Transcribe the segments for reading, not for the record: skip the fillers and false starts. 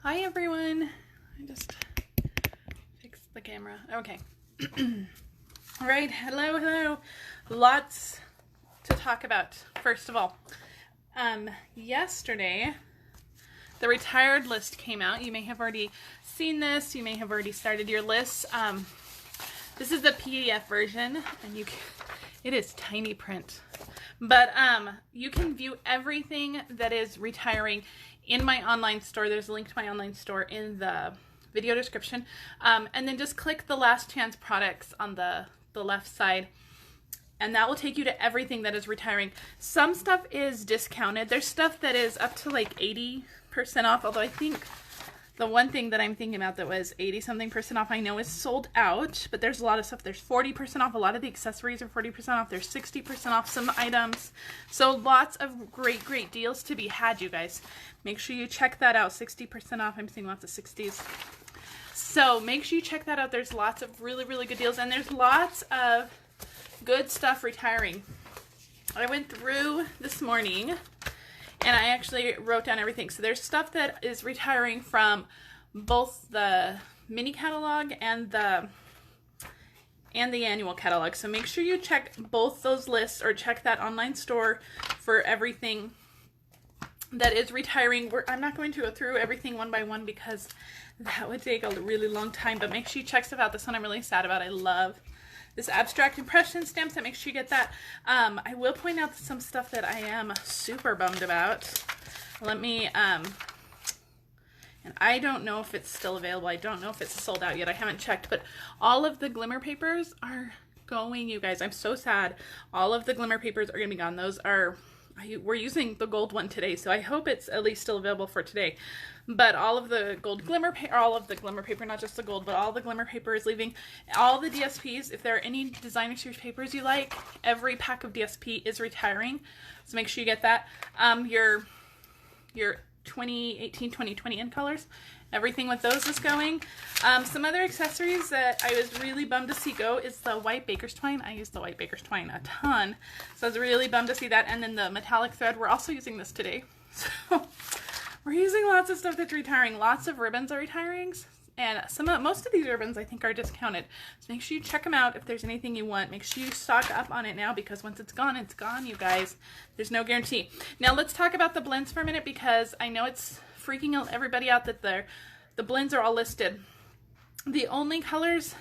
Hi everyone. I just fixed the camera. Okay. All right. Hello. Lots to talk about. First of all, yesterday the retired list came out. You may have already seen this. You may have already started your list. This is the PDF version, and it is tiny print. But you can view everything that is retiring in my online store. There's a link to my online store in the video description. And then just click the last chance products on the left side, and that will take you to everything that is retiring. Some stuff is discounted. There's stuff that is up to like 80% off, although I think the one thing that I'm thinking about that was 80-something% off I know is sold out, but there's a lot of stuff. There's 40% off. A lot of the accessories are 40% off. There's 60% off some items. So lots of great deals to be had, you guys. Make sure you check that out. 60% off. I'm seeing lots of 60s. So make sure you check that out. There's lots of really good deals, and there's lots of good stuff retiring. I went through this morning and I actually wrote down everything. So there's stuff that is retiring from both the mini catalog and the annual catalog. So make sure you check both those lists, or check that online store for everything that is retiring. I'm not going to go through everything one by one because that would take a really long time, but make sure you check stuff out. This one I'm really sad about. I love this abstract impression stamp, so make sure you get that. I will point out some stuff that I am super bummed about. Let me, and I don't know if it's still available. I don't know if it's sold out yet. I haven't checked, but all of the glimmer papers are going, you guys. I'm so sad. All of the glimmer papers are going to be gone. Those are, we're using the gold one today, so I hope it's at least still available for today. But all of the gold glimmer paper, not just the gold, but all the glimmer paper is leaving. All the DSPs, if there are any designer series papers you like, every pack of DSP is retiring. So make sure you get that. Your 2018, 2020 in colors, everything with those is going. Some other accessories that I was really bummed to see go is the white baker's twine. I use the white baker's twine a ton, so I was really bummed to see that. And then the metallic thread, we're also using this today. So we're using lots of stuff that's retiring. Lots of ribbons are retiring, and most of these ribbons I think are discounted. So make sure you check them out. If there's anything you want, make sure you stock up on it now, because once it's gone, you guys. There's no guarantee. Now let's talk about the blends for a minute, because I know it's freaking everybody out that the blends are all listed. The only colors,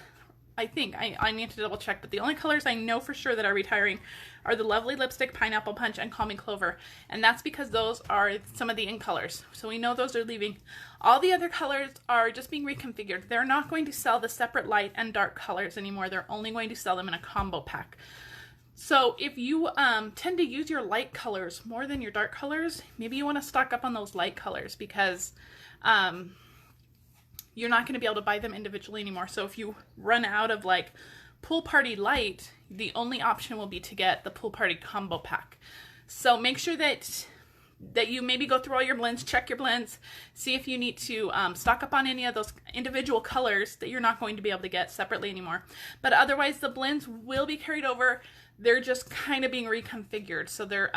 I think, I need to double check, but the only colors I know for sure that are retiring are the Lovely Lipstick, Pineapple Punch, and Call Me Clover. And that's because those are some of the in colors. So we know those are leaving. All the other colors are just being reconfigured. They're not going to sell the separate light and dark colors anymore. They're only going to sell them in a combo pack. So if you tend to use your light colors more than your dark colors, maybe you want to stock up on those light colors, because you're not going to be able to buy them individually anymore. So if you run out of like Pool Party Light, the only option will be to get the Pool Party Combo Pack. So make sure that you maybe go through all your blends, check your blends, see if you need to stock up on any of those individual colors that you're not going to be able to get separately anymore. But otherwise, the blends will be carried over. They're just kind of being reconfigured. So they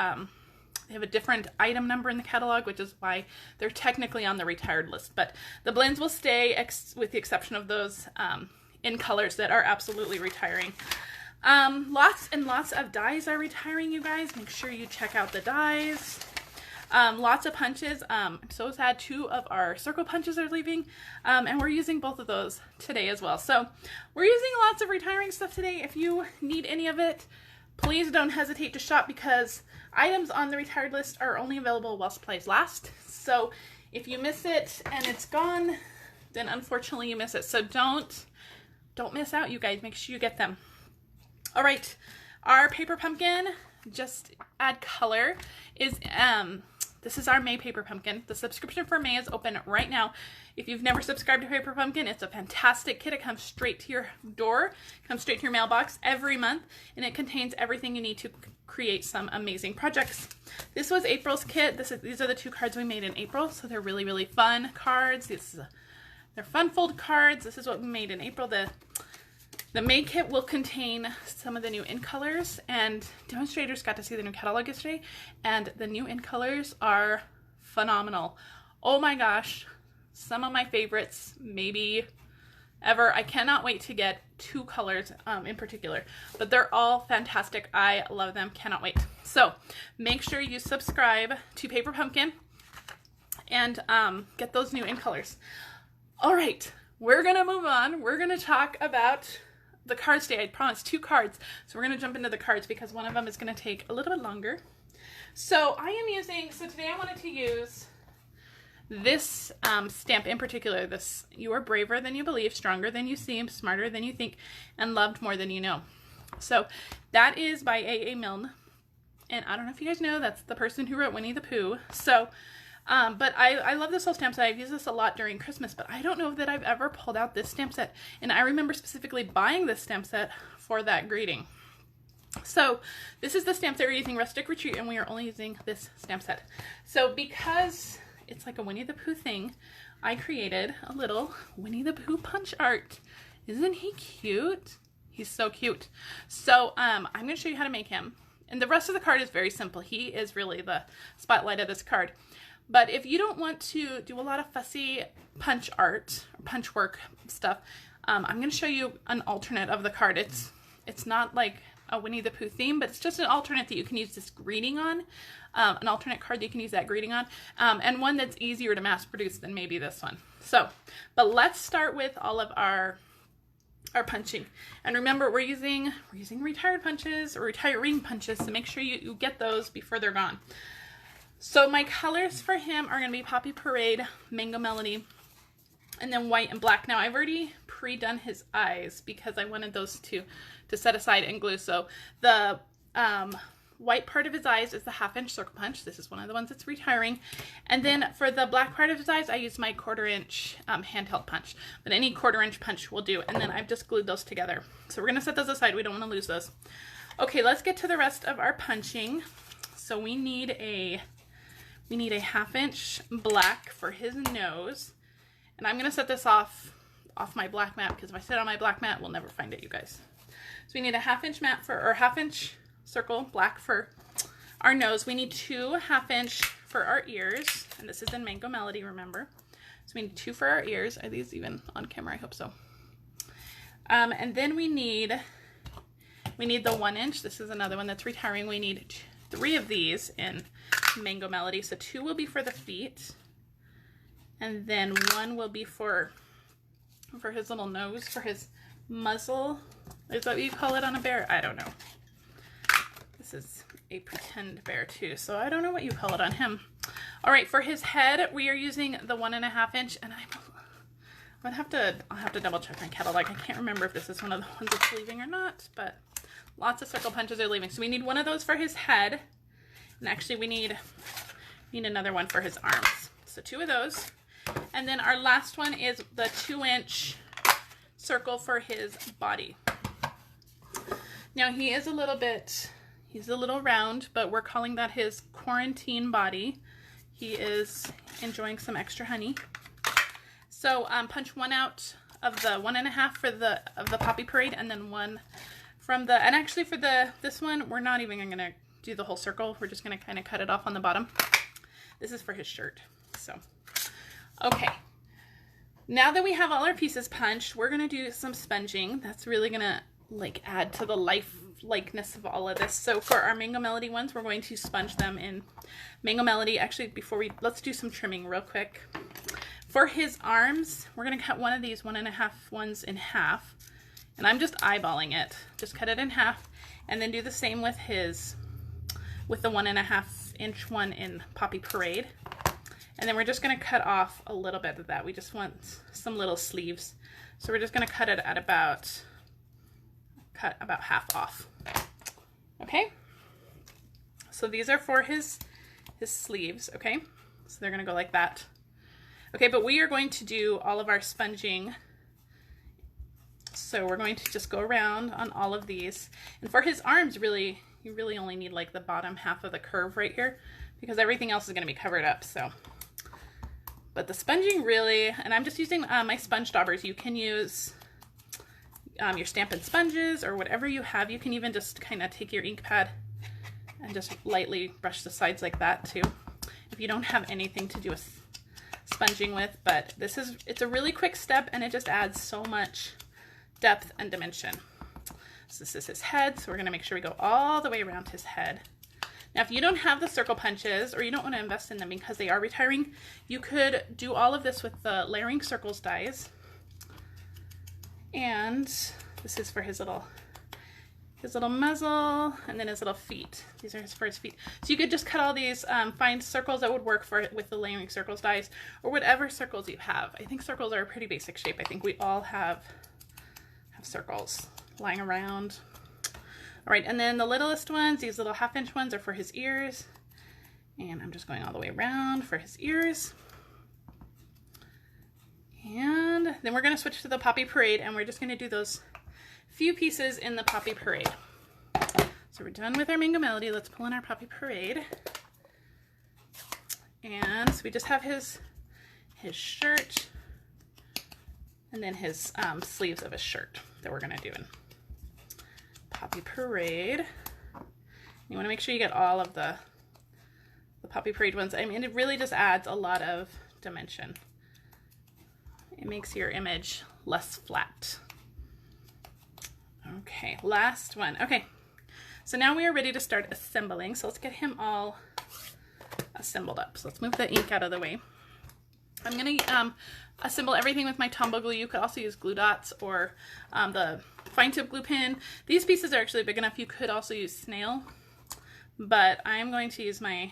have a different item number in the catalog, which is why they're technically on the retired list. But the blends will stay, with the exception of those in colors that are absolutely retiring. Lots and lots of dies are retiring, you guys. Make sure you check out the dies. Lots of punches. I'm so sad 2 of our circle punches are leaving, and we're using both of those today as well. So we're using lots of retiring stuff today. If you need any of it, please don't hesitate to shop, because items on the retired list are only available while supplies last. So if you miss it and it's gone, then unfortunately you miss it. So don't miss out, you guys. Make sure you get them. All right, our paper pumpkin, just add color, is this is our May paper pumpkin. The subscription for May is open right now. If you've never subscribed to Paper Pumpkin, it's a fantastic kit. It comes straight to your door, comes straight to your mailbox every month, and it contains everything you need to create some amazing projects. This was April's kit. These are the 2 cards we made in April, so they're really fun cards. They're fun fold cards. This is what we made in April. The May kit will contain some of the new in colors, and demonstrators got to see the new catalog yesterday, and the new in colors are phenomenal. Oh my gosh, Some of my favorites, maybe ever. I cannot wait to get 2 colors in particular, but they're all fantastic. I love them. Cannot wait. So make sure you subscribe to Paper Pumpkin and get those new in colors. All right, we're gonna move on. We're gonna talk about the cards today. I promised 2 cards, so we're gonna jump into the cards because one of them is gonna take a little bit longer. So today I wanted to use this stamp in particular, this "You are braver than you believe, stronger than you seem, smarter than you think, and loved more than you know." So that is by A.A. Milne. And I don't know if you guys know, that's the person who wrote Winnie the Pooh. So, but I love this whole stamp set. I've used this a lot during Christmas, but I don't know that I've ever pulled out this stamp set. And I remember specifically buying this stamp set for that greeting. So this is the stamp that we're using, Rustic Retreat, and we are only using this stamp set. So because it's like a Winnie the Pooh thing, I created a little Winnie the Pooh punch art. Isn't he cute? He's so cute. So I'm going to show you how to make him. And the rest of the card is very simple. He is really the spotlight of this card. But if you don't want to do a lot of fussy punch art, or punch work stuff, I'm going to show you an alternate of the card. It's not like a Winnie the Pooh theme, but it's just an alternate that you can use this greeting on. An alternate card that you can use that greeting on, and one that's easier to mass produce than maybe this one. So, but let's start with all of our punching. And remember, we're using retired punches or retiring punches, so make sure you get those before they're gone. So my colors for him are going to be Poppy Parade, Mango Melody, and then white and black. Now I've already pre-done his eyes because I wanted those to set aside and glue. So the white part of his eyes is the 1/2-inch circle punch. This is one of the ones that's retiring. And then for the black part of his eyes, I use my 1/4-inch handheld punch. But any 1/4-inch punch will do. And then I've just glued those together. So we're going to set those aside. We don't want to lose those. Okay, let's get to the rest of our punching. So we need a 1/2-inch black for his nose. And I'm going to set this off my black mat, because if I set it on my black mat, we'll never find it, you guys. So we need a 1/2-inch mat or 1/2-inch circle black for our nose. We need 2 1/2-inch for our ears, and this is in Mango Melody, remember. So we need 2 for our ears. Are these even on camera? I hope so. And then we need the 1-inch. This is another one that's retiring. We need 3 of these in Mango Melody. So 2 will be for the feet, and then 1 will be for his little nose, for his muzzle. Is that what you call it on a bear? I don't know. This is a pretend bear too, so I don't know what you call it on him. All right, for his head, we are using the 1.5-inch, and I'll have to double check my catalog. I can't remember if this is one of the ones that's leaving or not, but lots of circle punches are leaving. So we need 1 of those for his head, and actually we need another one for his arms. So 2 of those, and then our last one is the 2-inch circle for his body. Now he's a little round, but we're calling that his quarantine body. He is enjoying some extra honey. So punch 1 out of the 1.5 for the Poppy Parade, and then 1 from the, and actually for this one, we're not even going to do the whole circle. We're just going to kind of cut it off on the bottom. This is for his shirt. So, okay. Now that we have all our pieces punched, we're going to do some sponging. That's really going to like add to the likeness of all of this. So for our Mango Melody ones, we're going to sponge them in Mango Melody. Actually, let's do some trimming real quick. For his arms, we're going to cut one of these 1.5 ones in half. And I'm just eyeballing it. Just cut it in half. And then do the same with the 1.5-inch one in Poppy Parade. And then we're just going to cut off a little bit of that. We just want some little sleeves. So we're just going to cut it at about half off. Okay? So these are for his sleeves, okay? So they're going to go like that. Okay, but we are going to do all of our sponging. So we're going to just go around on all of these. And for his arms, you really only need like the bottom half of the curve right here, because everything else is going to be covered up. So, but the sponging really, and I'm just using my sponge daubers. You can use your Stampin' sponges or whatever you have. You can even just kind of take your ink pad and just lightly brush the sides like that too. If you don't have anything to do with sponging with, but it's a really quick step and it just adds so much depth and dimension. So this is his head, so we're gonna make sure we go all the way around his head. Now, if you don't have the circle punches or you don't want to invest in them because they are retiring, you could do all of this with the layering circles dies. And this is for his little muzzle, and then his little feet. These are his first feet. So you could just cut all these, find circles that would work for it with the layering circles dies, or whatever circles you have. I think circles are a pretty basic shape. I think we all have circles lying around. All right, and then the littlest ones, these little 1/2-inch ones, are for his ears. And I'm just going all the way around for his ears. And then we're gonna switch to the Poppy Parade, and we're just gonna do those few pieces in the Poppy Parade. So we're done with our Mango Melody. Let's pull in our Poppy Parade. And so we just have his shirt, and then his sleeves of his shirt that we're gonna do in Poppy Parade. You wanna make sure you get all of the Poppy Parade ones. I mean, it really just adds a lot of dimension. It makes your image less flat. Okay, last one. Okay, so now we are ready to start assembling. So let's get him all assembled up. So let's move the ink out of the way. I'm gonna assemble everything with my Tombow glue. You could also use glue dots or the fine tip glue pen. These pieces are actually big enough. You could also use snail, but I'm going to use my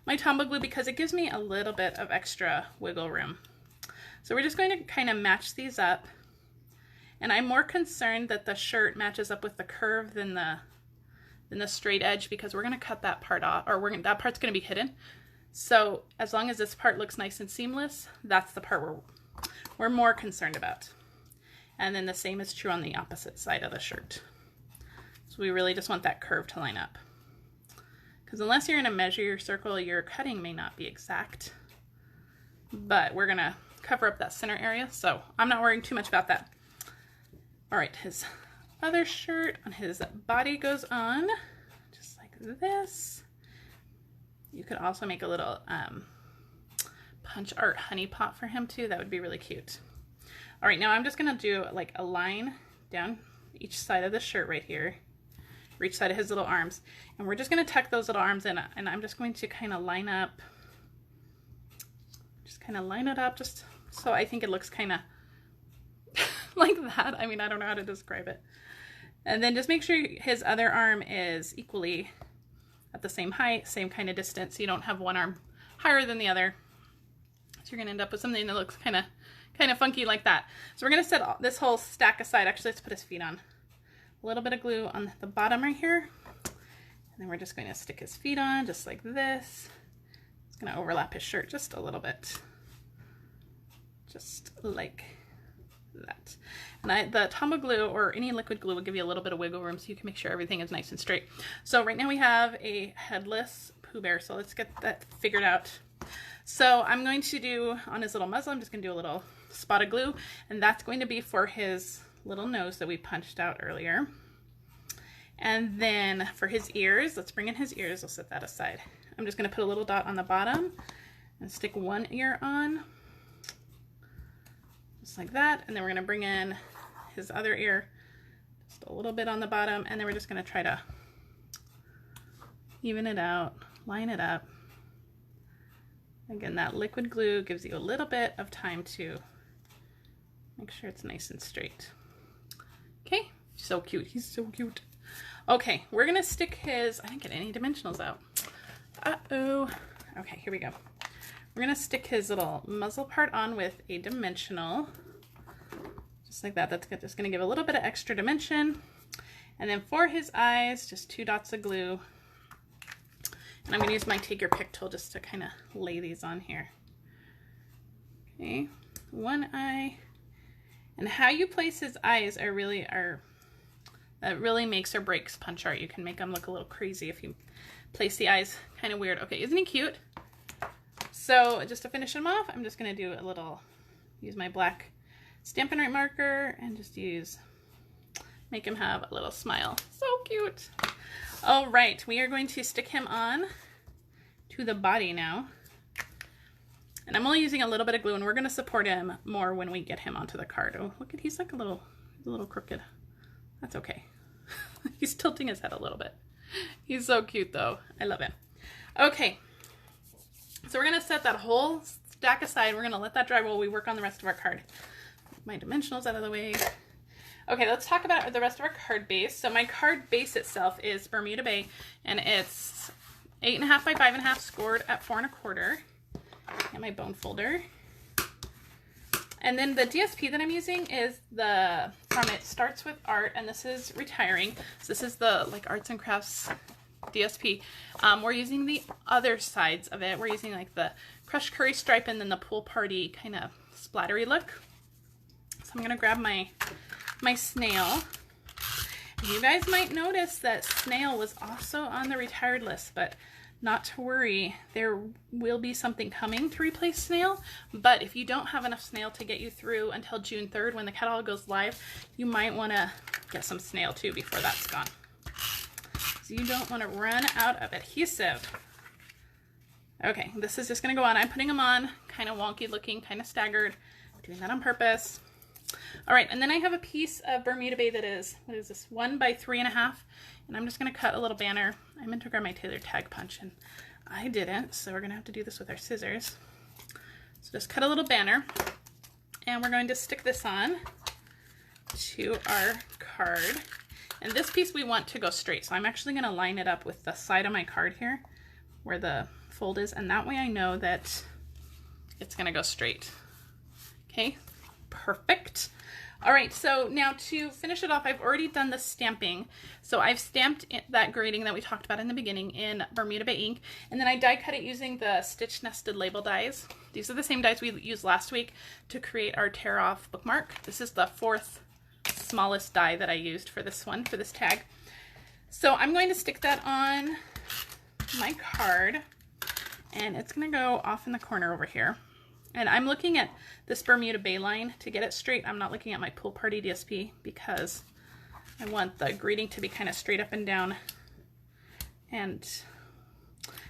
Tombow glue because it gives me a little bit of extra wiggle room. So we're just going to kind of match these up. And I'm more concerned that the shirt matches up with the curve than the straight edge, because we're going to cut that part off, or that part's going to be hidden. So as long as this part looks nice and seamless, that's the part we're more concerned about. And then the same is true on the opposite side of the shirt. So we really just want that curve to line up. Because unless you're going to measure your circle, your cutting may not be exact. But we're going to cover up that center area, so I'm not worrying too much about that. All right, his other shirt on his body goes on just like this. You could also make a little punch art honey pot for him too. That would be really cute. All right, now I'm just gonna do like a line down each side of the shirt right here, for each side of his little arms, and we're just gonna tuck those little arms in, and I'm just going to kind of line it up just so I think it looks kind of like that. I mean, I don't know how to describe it. And then just make sure his other arm is equally at the same height, same kind of distance. So you don't have one arm higher than the other. So you're gonna end up with something that looks kind of funky like that. So we're gonna set this whole stack aside. Actually, let's put his feet on. A little bit of glue on the bottom right here. And then we're just going to stick his feet on just like this. It's gonna overlap his shirt just a little bit. Just like that. And the Tombow glue or any liquid glue will give you a little bit of wiggle room so you can make sure everything is nice and straight. So right now we have a headless Pooh Bear, so let's get that figured out. So I'm going to do on his little muzzle, I'm just going to do a little spot of glue, and that's going to be for his little nose that we punched out earlier. And then for his ears, let's bring in his ears. I'll set that aside. I'm just going to put a little dot on the bottom and stick one ear on. Just like that, and then we're going to bring in his other ear, just a little bit on the bottom, and then we're just going to try to even it out, line it up. Again, that liquid glue gives you a little bit of time to make sure it's nice and straight. Okay, so cute, he's so cute. Okay, we're going to stick his, I didn't get any dimensionals out. Uh-oh. Okay, here we go. We're going to stick his little muzzle part on with a dimensional, just like that. That's just going to give a little bit of extra dimension. And then for his eyes, just 2 dots of glue. And I'm going to use my Take Your Pick tool just to kind of lay these on here. Okay, one eye. And how you place his eyes that really makes or breaks punch art. You can make them look a little crazy if you place the eyes kind of weird. Okay, isn't he cute? So just to finish him off, I'm just going to do use my black Stampin' Right marker and just make him have a little smile. So cute. All right, we are going to stick him on to the body now. And And I'm only using a little bit of glue, and we're going to support him more when we get him onto the card. Oh, look at, he's like a little crooked. That's okay. He's tilting his head a little bit. He's so cute though. I love him. Okay. So we're going to set that whole stack aside. We're going to let that dry while we work on the rest of our card. My dimensionals out of the way. Okay, let's talk about the rest of our card base. So my card base itself is Bermuda Bay, and it's 8.5 by 5.5 scored at 4 1/4. And my bone folder. And then the DSP that I'm using is from It Starts With Art, and this is Retiring. So this is the like arts and crafts DSP. We're using the other sides of it. We're using like the crushed curry stripe and then the pool party kind of splattery look. So I'm gonna grab my snail. You guys might notice that snail was also on the retired list, but not to worry, there will be something coming to replace snail. But if you don't have enough snail to get you through until June 3rd when the catalog goes live, you might want to get some snail too before that's gone. So you don't want to run out of adhesive. Okay, this is just going to go on. I'm putting them on kind of wonky looking, kind of staggered. I'm doing that on purpose. All right, and then I have a piece of Bermuda Bay that is, what is this, 1 by 3.5, and I'm just going to cut a little banner. I meant to grab my Taylor tag punch, and I didn't, so we're going to have to do this with our scissors. So just cut a little banner, and we're going to stick this on to our card. And this piece we want to go straight, so I'm actually going to line it up with the side of my card here, where the fold is, and that way I know that it's going to go straight. Okay. Perfect. All right, so now to finish it off, I've already done the stamping. So I've stamped that grading that we talked about in the beginning in Bermuda Bay ink, and then I die cut it using the stitch nested label dies. These are the same dies we used last week to create our tear off bookmark. This is the 4th smallest die that I used for this one, for this tag. So I'm going to stick that on my card, and it's going to go off in the corner over here. And I'm looking at this Bermuda Bay line to get it straight. I'm not looking at my pool party DSP because I want the greeting to be kind of straight up and down. And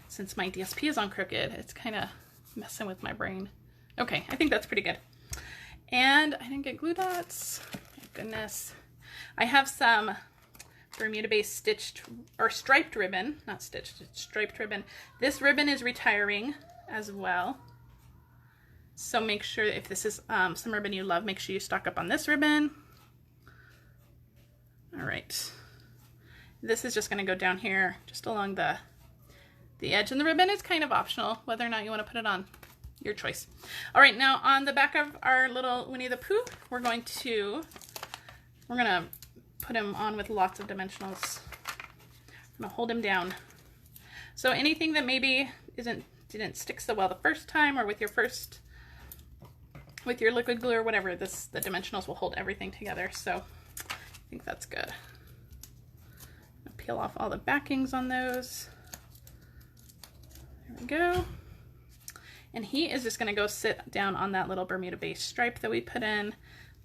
since my DSP is on crooked, it's kind of messing with my brain. Okay, I think that's pretty good. And I didn't get glue dots. Thank goodness. I have some Bermuda Bay stitched or striped ribbon, not stitched, it's striped ribbon. This ribbon is retiring as well. So make sure if this is some ribbon you love, make sure you stock up on this ribbon. All right. This is just going to go down here just along the edge, and the ribbon is kind of optional whether or not you want to put it on, your choice. All right, now on the back of our little Winnie the Pooh, we're going to put him on with lots of dimensionals. I'm going to hold him down. So anything that maybe didn't stick so well the first time, or with your liquid glue or whatever, the dimensionals will hold everything together. So I think that's good. I'll peel off all the backings on those. There we go. And he is just going to go sit down on that little Bermuda Bay stripe that we put in.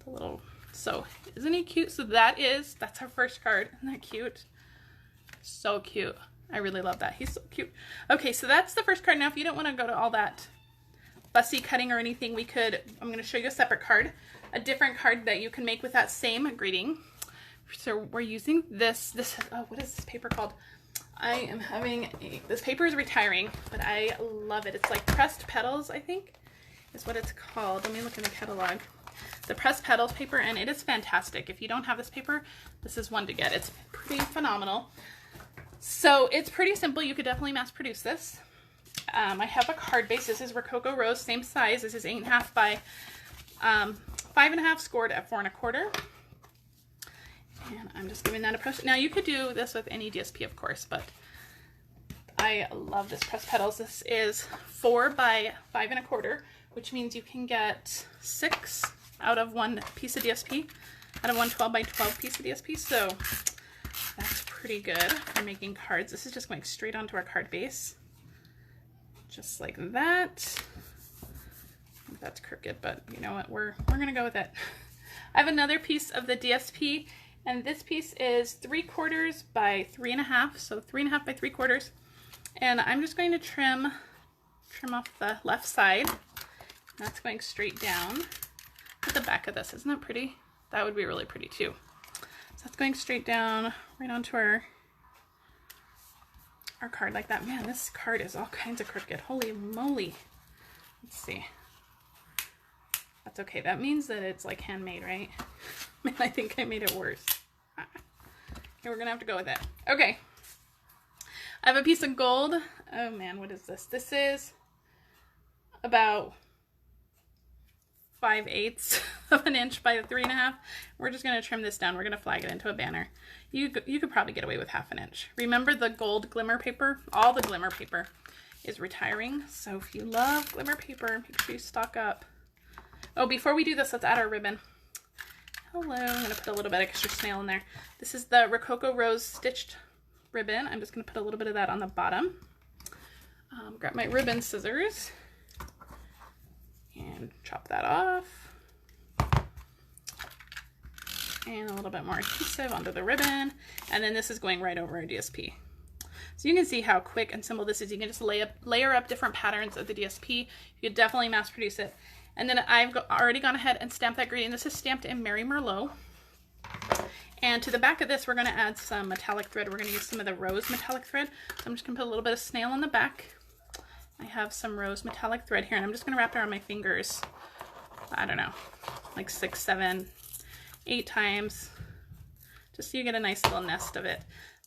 The little, so isn't he cute? So that's our first card. Isn't that cute? So cute. I really love that. He's so cute. Okay, so that's the first card. Now, if you don't want to go to all that fussy cutting or anything, I'm going to show you a separate card, a different card that you can make with that same greeting. So we're using this oh, what is this paper called? This paper is retiring, but I love it. It's like pressed petals, I think is what it's called. Let me look in the catalog. The pressed petals paper, and it is fantastic. If you don't have this paper, this is one to get. It's pretty phenomenal. So it's pretty simple. You could definitely mass produce this. I have a card base. This is Rococo Rose, same size. This is 8.5 by 5.5 scored at 4 1/4. And I'm just giving that a press. Now you could do this with any DSP, of course, but I love this pressed petals. This is 4 by 5 1/4, which means you can get 6 out of one piece of DSP, out of one 12 by 12 piece of DSP. So that's pretty good for making cards. This is just going straight onto our card base. Just like that. I think that's crooked, but you know what? We're gonna go with it. I have another piece of the DSP, and this piece is 3/4 by 3.5, so 3.5 by 3/4. And I'm just going to trim off the left side. That's going straight down at the back of this. Isn't that pretty? That would be really pretty too. So that's going straight down right onto our card like that. Man, this card is all kinds of crooked. Holy moly. Let's see. That's okay. That means that it's like handmade, right? Man, I think I made it worse. Okay, we're gonna have to go with it. Okay. I have a piece of gold. Oh man, what is this? This is about 5/8 of an inch by 3.5. We're just going to trim this down. We're going to flag it into a banner. You could probably get away with 1/2 inch. Remember the gold glimmer paper? All the glimmer paper is retiring. So if you love glimmer paper, make sure you stock up. Oh, before we do this, let's add our ribbon. Hello. I'm going to put a little bit extra snail in there. This is the Rococo Rose stitched ribbon. I'm just going to put a little bit of that on the bottom. Grab my ribbon scissors and chop that off. And a little bit more adhesive onto the ribbon. And then this is going right over our DSP. So you can see how quick and simple this is. You can just layer up different patterns of the DSP. You could definitely mass produce it. And then I've already gone ahead and stamped that greeting. This is stamped in Mary Merlot. And to the back of this, we're going to add some metallic thread. We're going to use some of the rose metallic thread. So I'm just going to put a little bit of snail on the back. I have some rose metallic thread here, and I'm just going to wrap it around my fingers. I don't know, like 6, 7, 8 times, just so you get a nice little nest of it.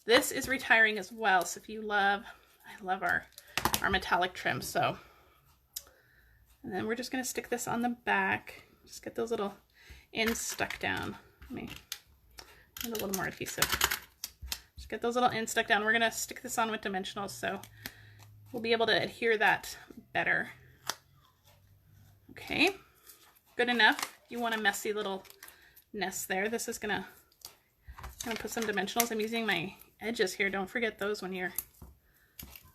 This is retiring as well, so if you love, I love our metallic trim. So, and then we're just going to stick this on the back. Just get those little ends stuck down. Let me add a little more adhesive. Just get those little ends stuck down. We're going to stick this on with dimensionals, so we'll be able to adhere that better. Okay, good enough. You want a messy little nest there. This is I'm gonna put some dimensionals. I'm using my edges here. Don't forget those when you're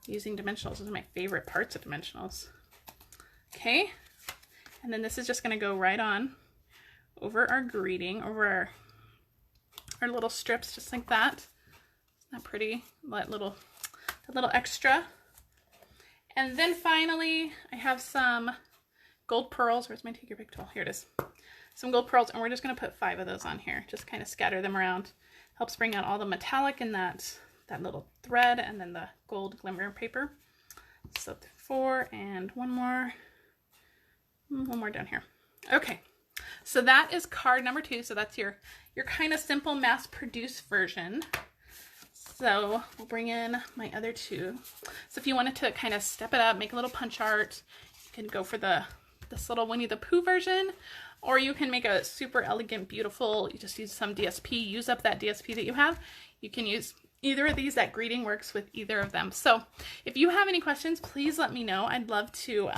using dimensionals. Those are my favorite parts of dimensionals. Okay, and then this is just gonna go right on over our greeting, over our little strips, just like that. Isn't that pretty? That little extra. And then finally, I have some gold pearls. Where's my take your pick tool? Here it is. Some gold pearls, and we're just going to put 5 of those on here. Just kind of scatter them around. Helps bring out all the metallic in that little thread, and then the gold glimmer paper. So 4 and one more down here. Okay, so that is card number 2. So that's your kind of simple mass-produced version. So we'll bring in my other 2. So if you wanted to kind of step it up, make a little punch art, you can go for this little Winnie the Pooh version, or you can make a super elegant, beautiful, you just use some DSP, use up that DSP that you have. You can use either of these. That greeting works with either of them. So if you have any questions, please let me know. I'd love to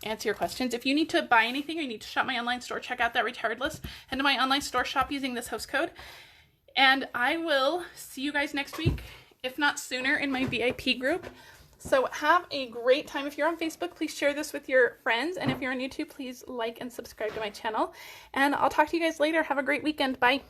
answer your questions. If you need to buy anything or you need to shop my online store, check out that retired list. Head to my online store, shop using this host code. And I will see you guys next week, if not sooner, in my VIP group. So have a great time. If you're on Facebook, please share this with your friends. And if you're on YouTube, please like and subscribe to my channel. And I'll talk to you guys later. Have a great weekend. Bye.